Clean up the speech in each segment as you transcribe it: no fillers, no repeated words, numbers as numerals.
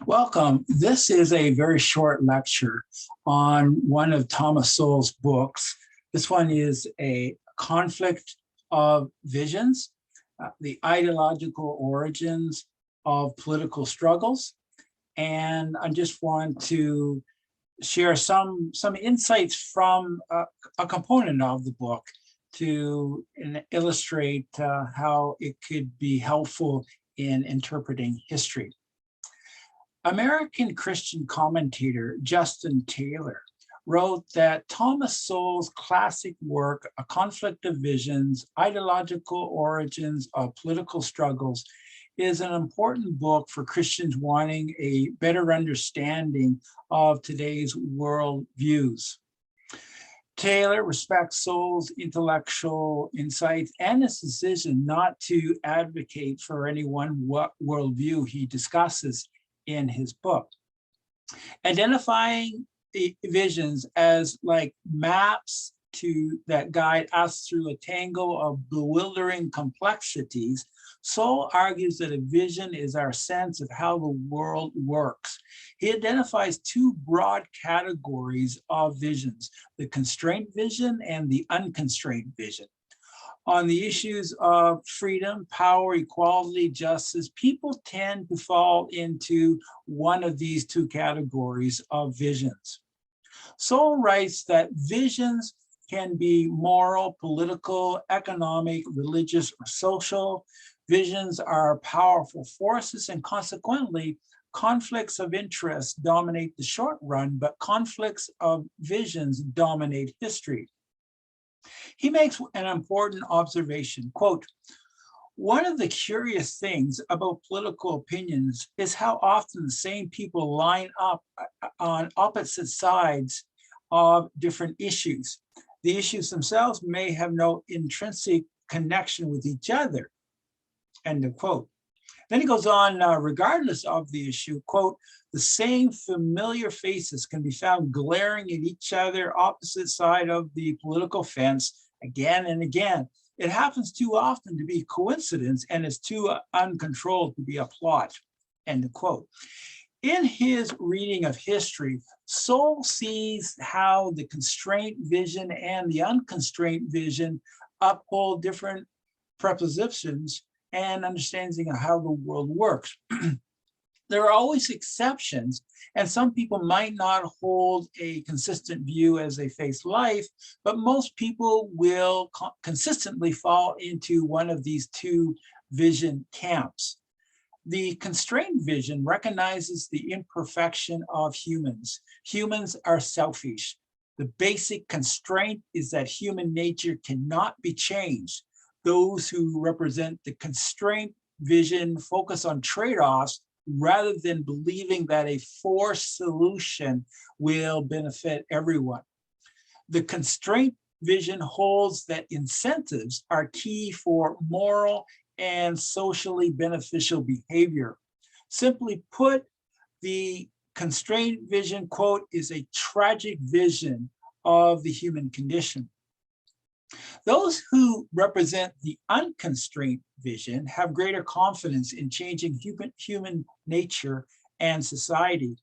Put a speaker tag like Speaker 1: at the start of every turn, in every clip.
Speaker 1: Welcome. This is a very short lecture on one of Thomas Sowell's books. This one is a conflict of visions, the ideological origins of political struggles. And I just want to share some insights from a component of the book to illustrate how it could be helpful in interpreting history. American Christian commentator Justin Taylor wrote that Thomas Sowell's classic work, A Conflict of Visions, Ideological Origins of Political Struggles, is an important book for Christians wanting a better understanding of today's world views. Taylor respects Sowell's intellectual insights and his decision not to advocate for any one worldview he discusses in his book. Identifying the visions as like maps that guide us through a tangle of bewildering complexities, Sowell argues that a vision is our sense of how the world works. He identifies two broad categories of visions, the constrained vision and the unconstrained vision. On the issues of freedom, power, equality, justice, people tend to fall into one of these two categories of visions. Sowell writes that visions can be moral, political, economic, religious, or social. Visions are powerful forces, and consequently, conflicts of interest dominate the short run, but conflicts of visions dominate history. He makes an important observation, quote, "One of the curious things about political opinions is how often the same people line up on opposite sides of different issues. The issues themselves may have no intrinsic connection with each other," end of quote. Then he goes on, regardless of the issue, quote, "The same familiar faces can be found glaring at each other opposite side of the political fence again and again. It happens too often to be coincidence and is too uncontrolled to be a plot," end of quote. In his reading of history, Sowell sees how the constraint vision and the unconstrained vision uphold different prepositions and understanding of how the world works. There are always exceptions, and some people might not hold a consistent view as they face life, but most people will consistently fall into one of these two vision camps. The constrained vision recognizes the imperfection of humans. Humans are selfish. The basic constraint is that human nature cannot be changed. Those who represent the constraint vision focus on trade-offs rather than believing that a forced solution will benefit everyone. The constraint vision holds that incentives are key for moral and socially beneficial behavior. Simply put, the constraint vision, quote, "is a tragic vision of the human condition." Those who represent the unconstrained vision have greater confidence in changing human nature and society.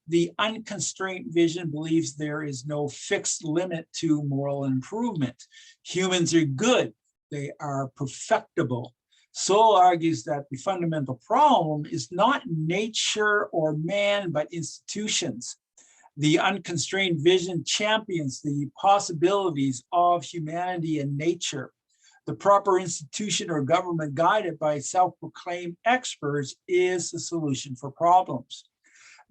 Speaker 1: The unconstrained vision believes there is no fixed limit to moral improvement. Humans are good, they are perfectible. Sowell argues that the fundamental problem is not nature or man, but institutions. The unconstrained vision champions the possibilities of humanity and nature. The proper institution or government guided by self-proclaimed experts is the solution for problems.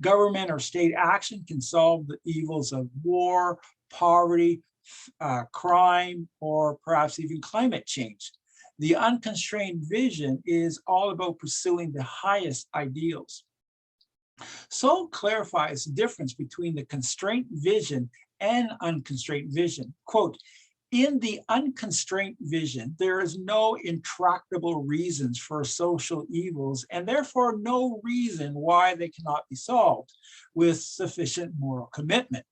Speaker 1: Government or state action can solve the evils of war, poverty, crime, or perhaps even climate change. The unconstrained vision is all about pursuing the highest ideals. Sowell clarifies the difference between the constraint vision and unconstrained vision. Quote, "In the unconstrained vision, there is no intractable reasons for social evils and therefore no reason why they cannot be solved with sufficient moral commitment.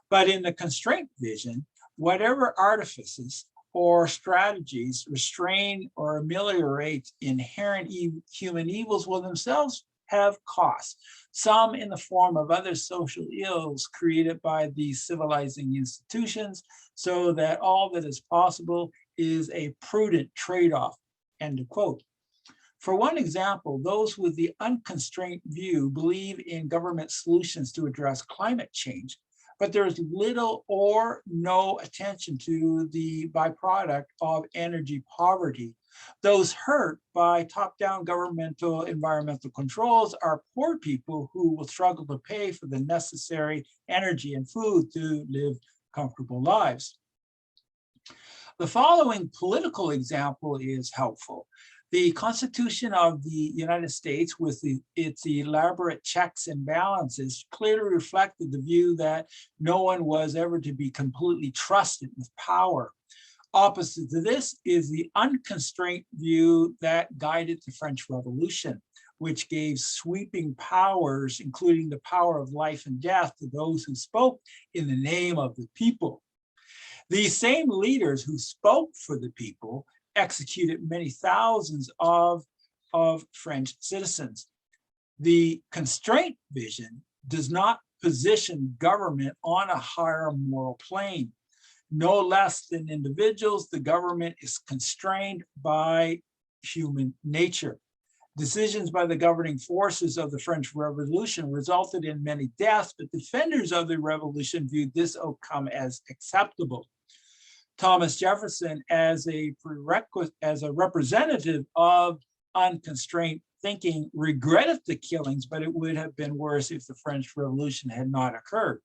Speaker 1: But in the constraint vision, whatever artifices or strategies restrain or ameliorate inherent human evils will themselves have costs, some in the form of other social ills created by these civilizing institutions, so that all that is possible is a prudent trade-off, end of quote. For one example, those with the unconstrained view believe in government solutions to address climate change, but there's little or no attention to the byproduct of energy poverty. Those hurt by top-down governmental environmental controls are poor people who will struggle to pay for the necessary energy and food to live comfortable lives. The following political example is helpful. The Constitution of the United States, with its elaborate checks and balances, clearly reflected the view that no one was ever to be completely trusted with power. Opposite to this is the unconstrained view that guided the French Revolution, which gave sweeping powers, including the power of life and death, to those who spoke in the name of the people. These same leaders who spoke for the people executed many thousands of French citizens. The constraint vision does not position government on a higher moral plane. No less than individuals, the government is constrained by human nature. Decisions by the governing forces of the French Revolution resulted in many deaths, but defenders of the revolution viewed this outcome as acceptable. Thomas Jefferson, as a representative of unconstrained thinking, regretted the killings, but it would have been worse if the French Revolution had not occurred.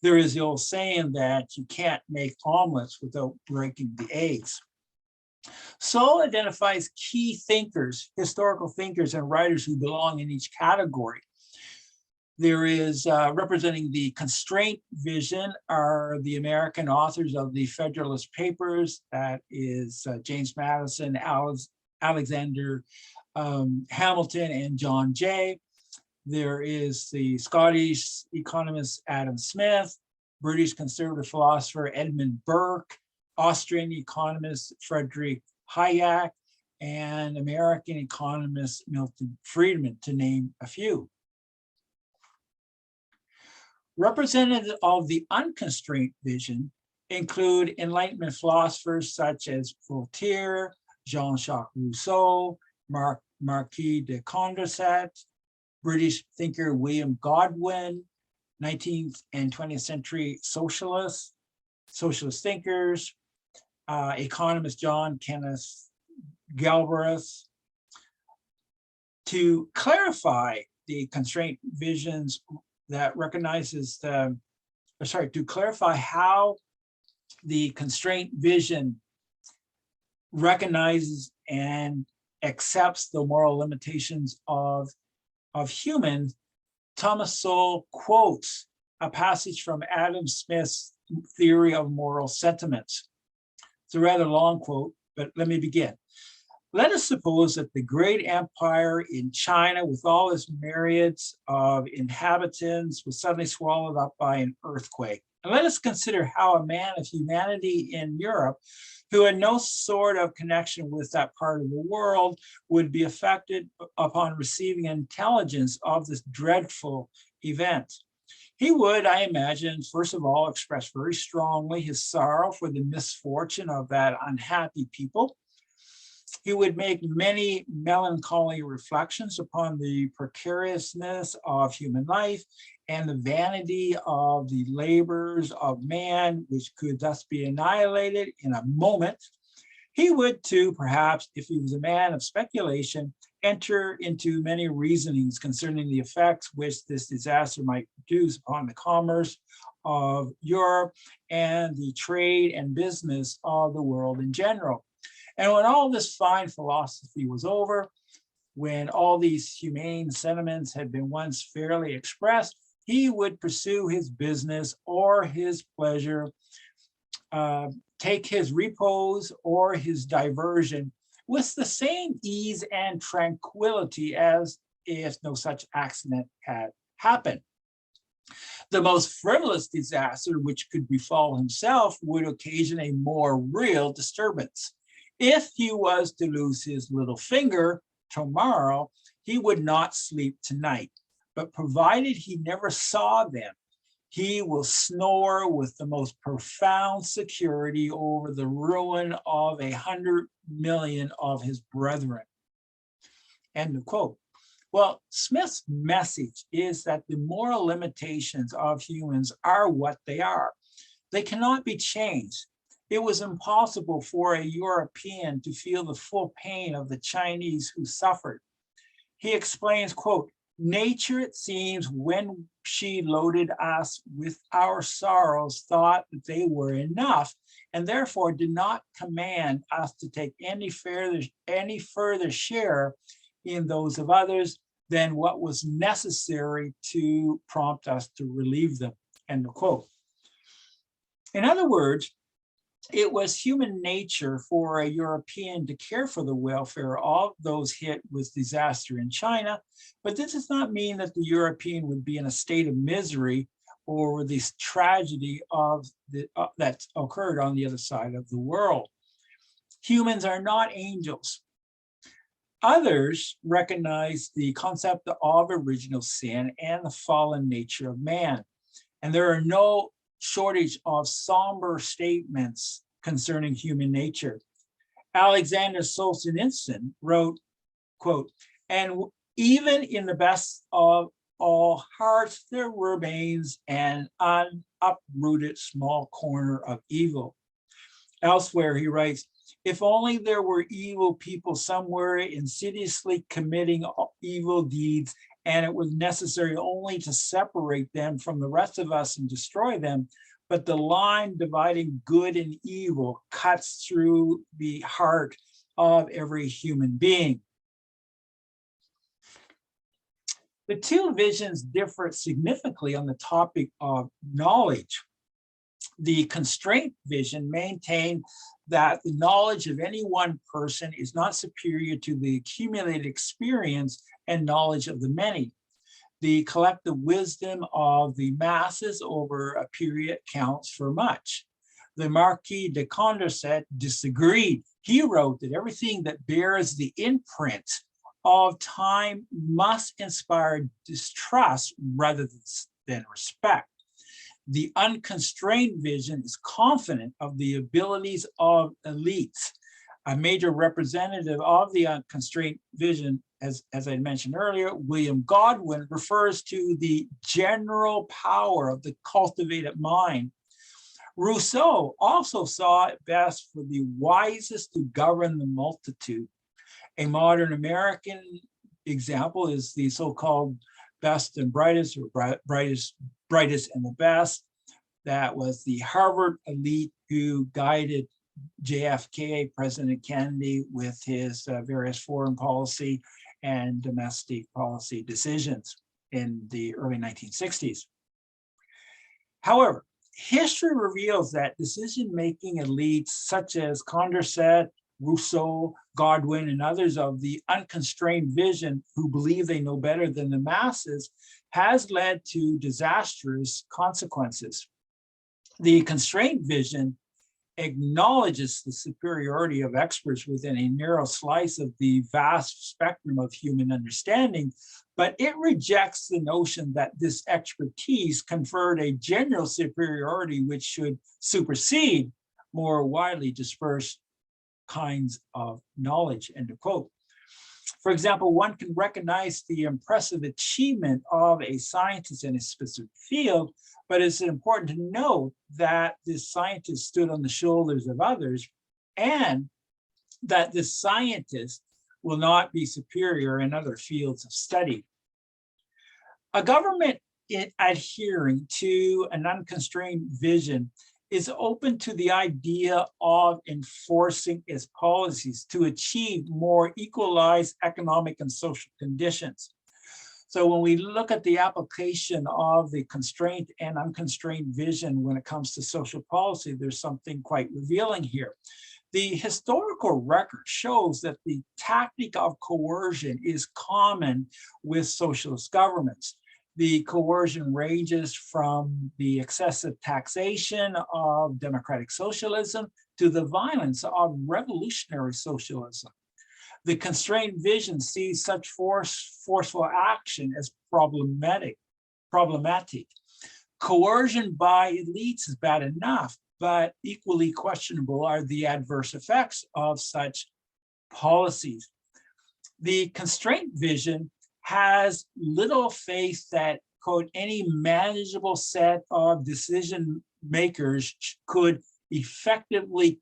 Speaker 1: There is the old saying that you can't make omelets without breaking the eggs. Sowell identifies key thinkers, historical thinkers, and writers who belong in each category. There is, representing the constraint vision, are the American authors of the Federalist Papers. That is James Madison, Alexander Hamilton, and John Jay. There is the Scottish economist Adam Smith, British conservative philosopher Edmund Burke, Austrian economist Friedrich Hayek, and American economist Milton Friedman, to name a few. Representative of the unconstrained vision include Enlightenment philosophers such as Voltaire, Jean-Jacques Rousseau, Marquis de Condorcet, British thinker William Godwin, 19th and 20th century socialist thinkers, economist John Kenneth Galbraith. To clarify the constraint visions that recognizes to clarify how the constraint vision recognizes and accepts the moral limitations of humans, Thomas Sowell quotes a passage from Adam Smith's Theory of Moral Sentiments. It's a rather long quote, but let me begin. Let us suppose that the great empire in China, with all its myriads of inhabitants, was suddenly swallowed up by an earthquake. And let us consider how a man of humanity in Europe, who had no sort of connection with that part of the world, would be affected upon receiving intelligence of this dreadful event. He would, I imagine, first of all, express very strongly his sorrow for the misfortune of that unhappy people. He would make many melancholy reflections upon the precariousness of human life and the vanity of the labors of man, which could thus be annihilated in a moment. He would too, perhaps, if he was a man of speculation, enter into many reasonings concerning the effects which this disaster might produce upon the commerce of Europe and the trade and business of the world in general. And when all this fine philosophy was over, when all these humane sentiments had been once fairly expressed, he would pursue his business or his pleasure, take his repose or his diversion with the same ease and tranquility as if no such accident had happened. The most frivolous disaster which could befall himself would occasion a more real disturbance. If he was to lose his little finger tomorrow, he would not sleep tonight, but provided he never saw them, he will snore with the most profound security over the ruin of 100 million of his brethren. End of quote. Well, Smith's message is that the moral limitations of humans are what they are. They cannot be changed. It was impossible for a European to feel the full pain of the Chinese who suffered. He explains, quote, nature, it seems, when she loaded us with our sorrows, thought that they were enough, and therefore did not command us to take any further share in those of others than what was necessary to prompt us to relieve them, end of quote. In other words, it was human nature for a European to care for the welfare of those hit with disaster in China, but this does not mean that the European would be in a state of misery over this tragedy that occurred on the other side of the world. Humans are not angels. Others recognize the concept of original sin and the fallen nature of man, and there are no shortage of somber statements concerning human nature. Alexander Solzhenitsyn wrote, quote, and even in the best of all hearts, there remains an uprooted small corner of evil. Elsewhere, he writes, if only there were evil people somewhere insidiously committing evil deeds, and it was necessary only to separate them from the rest of us and destroy them, but the line dividing good and evil cuts through the heart of every human being. The two visions differ significantly on the topic of knowledge. The constraint vision maintained that the knowledge of any one person is not superior to the accumulated experience and knowledge of the many. The collective wisdom of the masses over a period counts for much. The Marquis de Condorcet disagreed. He wrote that everything that bears the imprint of time must inspire distrust rather than respect. The unconstrained vision is confident of the abilities of elites. A major representative of the unconstrained vision, as I mentioned earlier, William Godwin, refers to the general power of the cultivated mind. Rousseau also saw it best for the wisest to govern the multitude. A modern American example is the so-called best and brightest, or brightest and the best. That was the Harvard elite who guided JFK, President Kennedy, with his various foreign policy and domestic policy decisions in the early 1960s. However, history reveals that decision-making elites such as Condorcet, Rousseau, Godwin, and others of the unconstrained vision who believe they know better than the masses has led to disastrous consequences. The constrained vision acknowledges the superiority of experts within a narrow slice of the vast spectrum of human understanding, but it rejects the notion that this expertise conferred a general superiority which should supersede more widely dispersed kinds of knowledge, end of quote. For example, one can recognize the impressive achievement of a scientist in a specific field, but it's important to note that this scientist stood on the shoulders of others and that this scientist will not be superior in other fields of study. A government adhering to an unconstrained vision is open to the idea of enforcing its policies to achieve more equalized economic and social conditions. So when we look at the application of the constraint and unconstrained vision when it comes to social policy, there's something quite revealing here. The historical record shows that the tactic of coercion is common with socialist governments. The coercion ranges from the excessive taxation of democratic socialism to the violence of revolutionary socialism. The constrained vision sees such forceful action as problematic. Coercion by elites is bad enough, but equally questionable are the adverse effects of such policies. The constraint vision has little faith that, quote, any manageable set of decision makers could effectively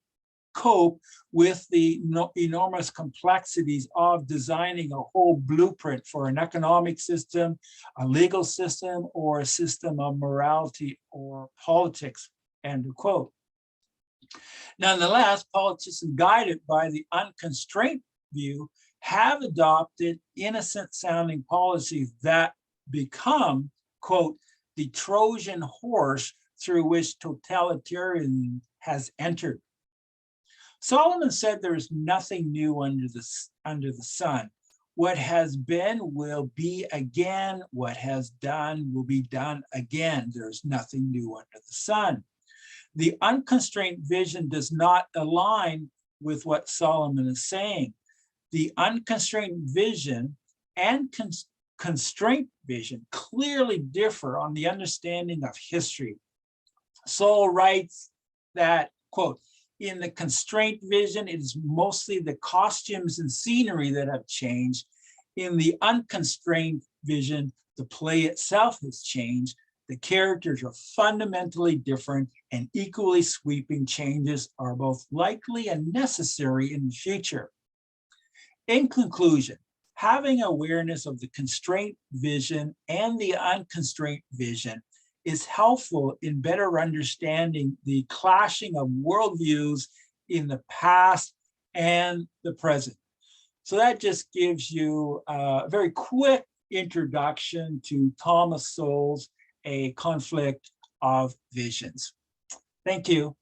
Speaker 1: cope with the enormous complexities of designing a whole blueprint for an economic system, a legal system, or a system of morality or politics, end of quote. Nonetheless, politicians guided by the unconstrained view have adopted innocent sounding policies that become, quote, the Trojan horse through which totalitarianism has entered. Solomon said there is nothing new under the sun. What has been will be again. What has done will be done again. There's nothing new under the sun. The unconstrained vision does not align with what Solomon is saying. The unconstrained vision and constraint vision clearly differ on the understanding of history. Sowell writes that, quote, in the constraint vision, it is mostly the costumes and scenery that have changed. In the unconstrained vision, the play itself has changed. The characters are fundamentally different, and equally sweeping changes are both likely and necessary in the future. In conclusion, having awareness of the constraint vision and the unconstrained vision is helpful in better understanding the clashing of worldviews in the past and the present. So that just gives you a very quick introduction to Thomas Sowell's A Conflict of Visions. Thank you.